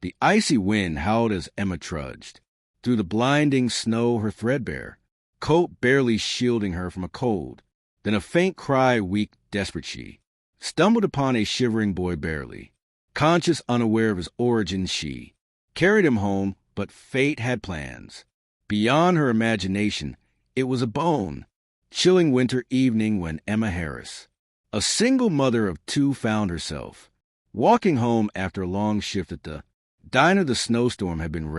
The icy wind howled as Emma trudged. Through the blinding snow, her threadbare coat barely shielding her from a cold. Then a faint cry, weak, desperate she stumbled upon a shivering boy barely. Conscious, unaware of his origins, she carried him home, but fate had plans. Beyond her imagination, it was a bone. Chilling winter evening when Emma Harris, a single mother of two, found herself walking home after a long shift at the diner. The snowstorm had been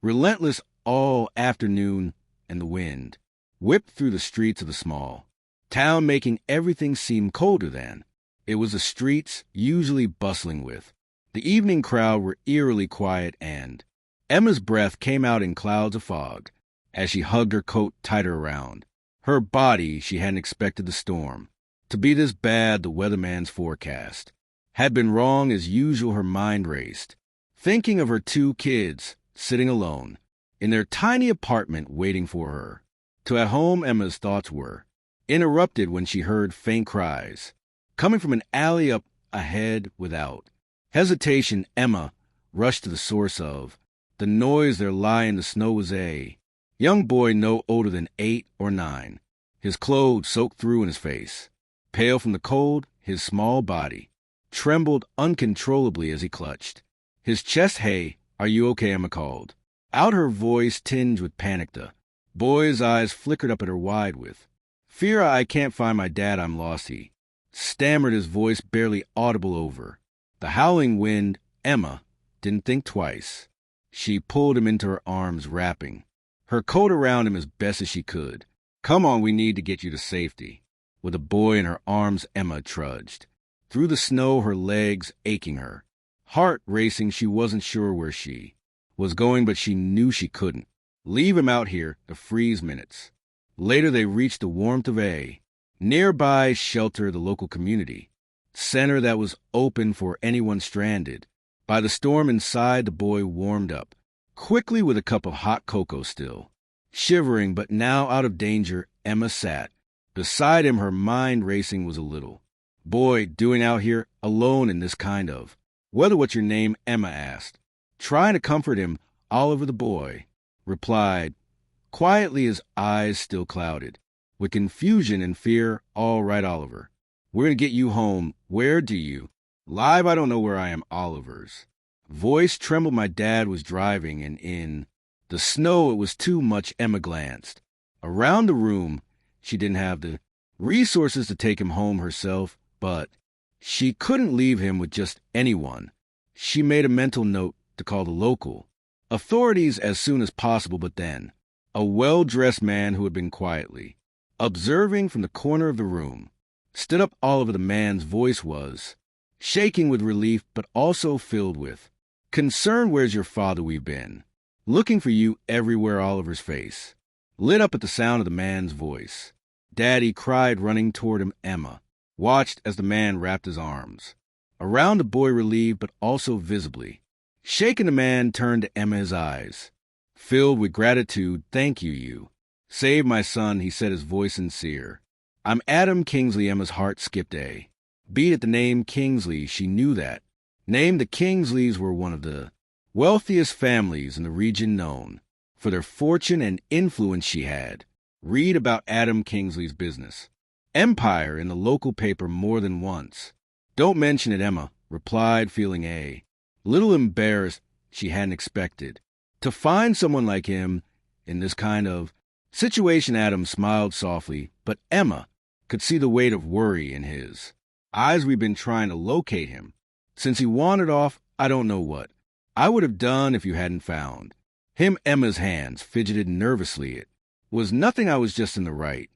relentless all afternoon, and the wind whipped through the streets of the small town, making everything seem colder than it was. The streets, usually bustling with the evening crowd, were eerily quiet, and Emma's breath came out in clouds of fog as she hugged her coat tighter around her body. She hadn't expected the storm to be this bad. The weatherman's forecast had been wrong. As usual, her mind raced, thinking of her two kids sitting alone in their tiny apartment waiting for her. To at home, Emma's thoughts were interrupted when she heard faint cries coming from an alley up ahead. Without hesitation, Emma rushed to the source of the noise. There lay in the snow was a young boy no older than 8 or 9, his clothes soaked through in his face. Pale from the cold, his small body trembled uncontrollably as he clutched his chest. "Hey, are you okay?" Emma called out, her voice tinged with panic. The boy's eyes flickered up at her wide with fear. "I can't find my dad. I'm lost," he stammered, his voice barely audible over the howling wind. Emma didn't think twice. She pulled him into her arms, wrapping her coat around him as best as she could. "Come on, we need to get you to safety." With a boy in her arms, Emma trudged through the snow, her legs aching, her heart racing. She wasn't sure where she was going, but she knew she couldn't leave him out here to freeze minutes. Later, they reached the warmth of a nearby shelter, the local community center that was open for anyone stranded by the storm. Inside, the boy warmed up quickly with a cup of hot cocoa. Still shivering, but now out of danger, Emma sat beside him, her mind racing. Was a little boy doing out here alone in this kind of weather? "What's your name?" Emma asked, trying to comfort him. "Oliver." The boy replied quietly, his eyes still clouded with confusion and fear. "All right, Oliver. We're going to get you home. Where do you live?" "I don't know where I am." Oliver's voice trembled. "My dad was driving, and in the snow it was too much." Emma glanced around the room. She didn't have the resources to take him home herself, but she couldn't leave him with just anyone. She made a mental note to call the local authorities as soon as possible, but then a well-dressed man who had been quietly observing from the corner of the room stood up. Oliver, the man's voice was shaking with relief, but also filled with concern. "Where's your father? We've been looking for you everywhere." Oliver's face lit up at the sound of the man's voice. "Daddy!" cried, running toward him. Emma watched as the man wrapped his arms around the boy, relieved but also visibly shaken. The man turned to Emma, his eyes filled with gratitude. "Thank you. You saved my son," he said, his voice sincere. "I'm Adam Kingsley." Emma's heart skipped a beat at the name Kingsley. She knew that name. The Kingsleys were one of the wealthiest families in the region, known for their fortune and influence. She had read about Adam Kingsley's business empire in the local paper more than once. "Don't mention it," Emma replied, feeling a little embarrassed. She hadn't expected to find someone like him in this kind of situation. Adam smiled softly, but Emma could see the weight of worry in his eyes. "We've been trying to locate him since he wandered off. I don't know what I would have done if you hadn't found him." Emma's hands fidgeted nervously. "It was nothing. I was just in the right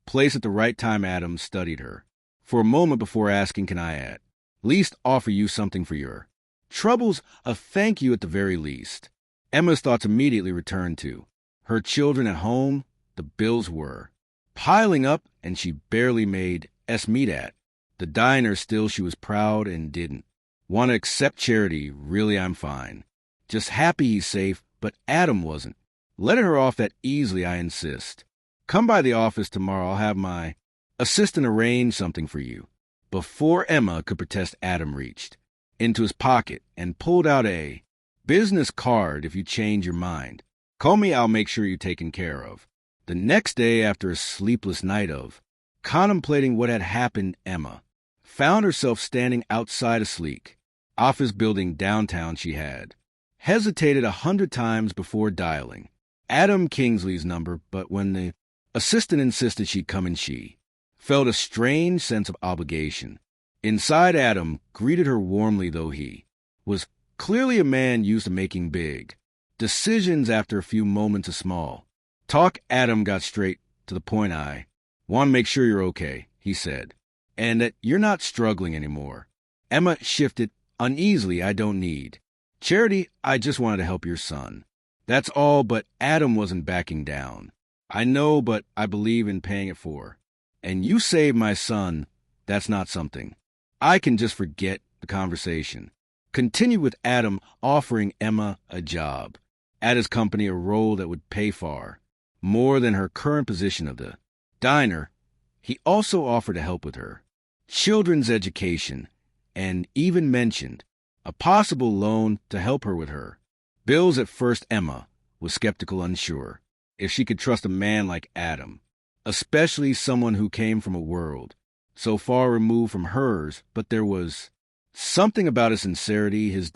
place at the right time." Adam studied her for a moment before asking, "Can I at least offer you something for your troubles?" "A thank you at the very least." Emma's thoughts immediately returned to her children at home. The bills were piling up, and she barely made ends meet at the diner. Still, she was proud and didn't want to accept charity. "Really, I'm fine. Just happy he's safe." But Adam wasn't letting her off that easily. "I insist. Come by the office tomorrow. I'll have my assistant arrange something for you." Before Emma could protest, Adam reached into his pocket and pulled out a Business card if you change your mind. Call me, I'll make sure you're taken care of. The next day, after a sleepless night of contemplating what had happened, Emma found herself standing outside a sleek office building downtown. She had hesitated 100 times before dialing Adam Kingsley's number, but when the assistant insisted she'd come in, she felt a strange sense of obligation. Inside, Adam greeted her warmly, though he was clearly a man used to making big decisions after a few moments of small talk. Adam got straight to the point. "I want to make sure you're okay," he said, "and that you're not struggling anymore." Emma shifted uneasily. "I don't need charity. I just wanted to help your son. That's all." But Adam wasn't backing down. "I know, but I believe in paying it forward. And you saved my son. That's not something I can just forget." The conversation continued with Adam offering Emma a job at his company, a role that would pay far more than her current position of the diner. He also offered to help with her children's education and even mentioned a possible loan to help her with her bills. At first, Emma was skeptical, unsure if she could trust a man like Adam, especially someone who came from a world so far removed from hers. But there was something about his sincerity, his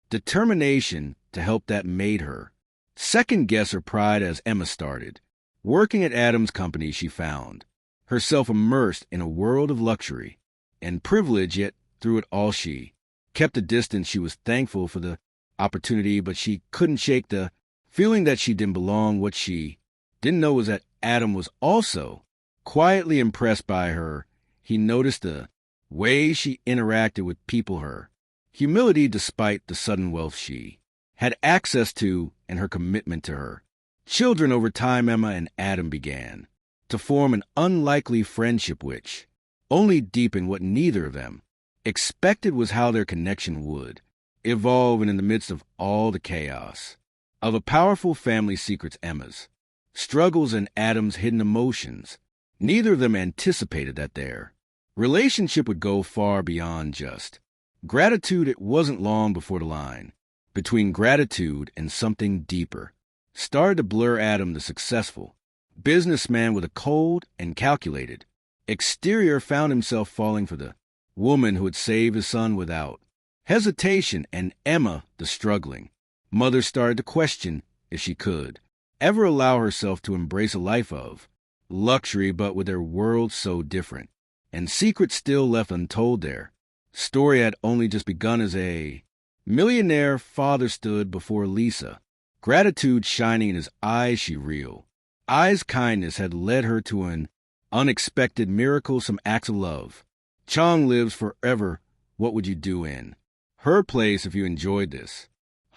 determination to help that made her second-guess her pride. As Emma started working at Adam's company, she found herself immersed in a world of luxury and privilege, yet through it all she kept a distance. She was thankful for the opportunity, but she couldn't shake the feeling that she didn't belong. What she didn't know was that Adam was also quietly impressed by her. He noticed the way she interacted with people, her humility despite the sudden wealth she had access to, and her commitment to her children. Over time, Emma and Adam began to form an unlikely friendship, which only deepened. What neither of them expected was how their connection would evolve, and in the midst of all the chaos of a powerful family secrets, Emma's struggles and Adam's hidden emotions, neither of them anticipated that their relationship would go far beyond just gratitude. It wasn't long before the line between gratitude and something deeper started to blur. Adam, the successful businessman with a cold and calculated exterior, found himself falling for the woman who had saved his son without hesitation, and Emma, the struggling mother, started to question if she could ever allow herself to embrace a life of luxury. But with their worlds so different and secrets still left untold, their story had only just begun. As a millionaire father stood before Lisa, gratitude shining in his eyes, she real eyes kindness had led her to an unexpected miracle, some acts of love. Chong lives forever. What would you do in her place? If you enjoyed this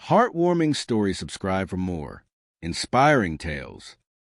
heartwarming story, subscribe for more inspiring tales.